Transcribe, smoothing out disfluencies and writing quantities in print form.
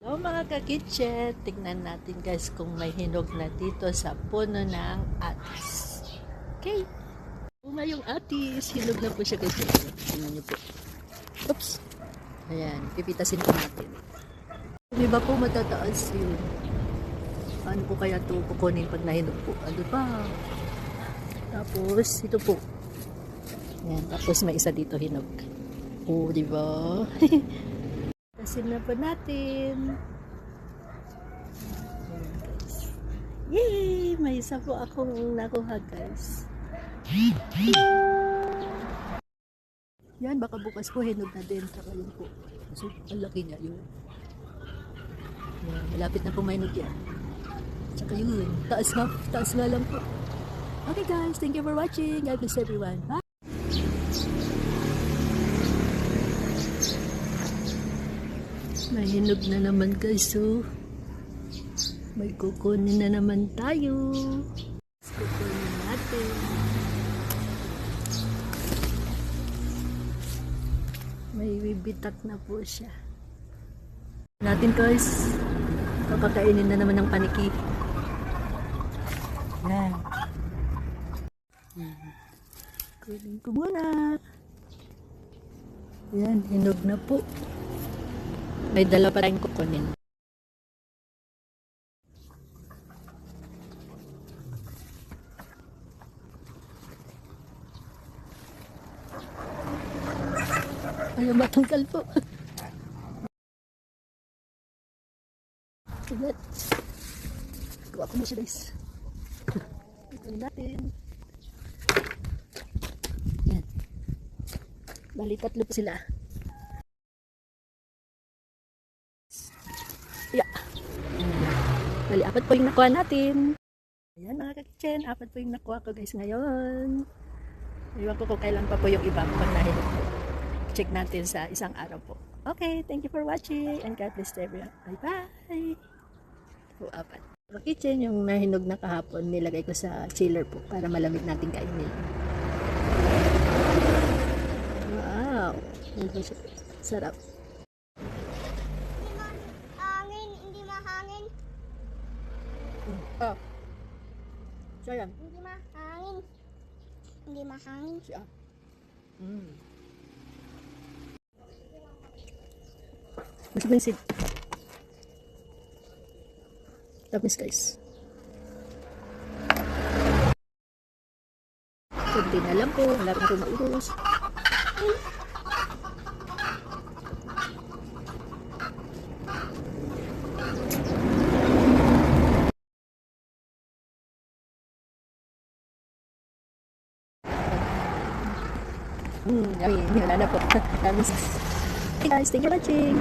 Hello mga ka-kitchen, tignan natin guys kung may hinog na dito sa puno ng atis. Okay, bunga yung atis, hinog na po siya guys. Tignan niyo po. Oops, ayan, pipitasin po natin. Di ba po matataas yun? Paano po kaya ito kukunin pag nahinog po? Ano ba? Tapos, ito po. Ayan, tapos may isa dito hinog. Oh, di ba? Tasin na po natin. Ayan, guys. Yay! May isa po akong nakuha, guys. Yan, baka bukas po hinog na din. Saka yun po. So, ang laki niya yun. Yan, malapit na po mahinog yan. Saka yun. Taas nga lang po. Okay guys, thank you for watching. God bless everyone. Bye! Nahinog na naman guys, so may kukunin na naman tayo. Kukunin natin. May bibitak na po siya. Natin guys, kakakainin na naman ng paniki. Yan. Kunin ko muna. Yan, hinog na po. May dala pa tayong kukunin. Ayaw matanggal po. Tignan. Gawa ko na siya guys. Ito natin. Yan. Bali, tatlo po sila. Yeah. Bali, apat po yung nakuha natin. Ayan mga ka-kitchen, apat po yung nakuha ko guys ngayon. Iwan ko kung kailan pa po yung iba pag nahinog po. Check natin sa isang araw po. Okay, thank you for watching and God bless everyone. Bye-bye! Po, apat. Mga kitchen, yung nahinog na kahapon, nilagay ko sa chiller po para malamig natin kainin. Wow! Sarap. Oh. So yan. Hindi mahangin. Hindi mahangin. Siya. Gusto mo yung seed? Tapos guys. Kunti na lang po. Wala na po maubos. Yummy. Wala na po. Hey guys, thank you for watching.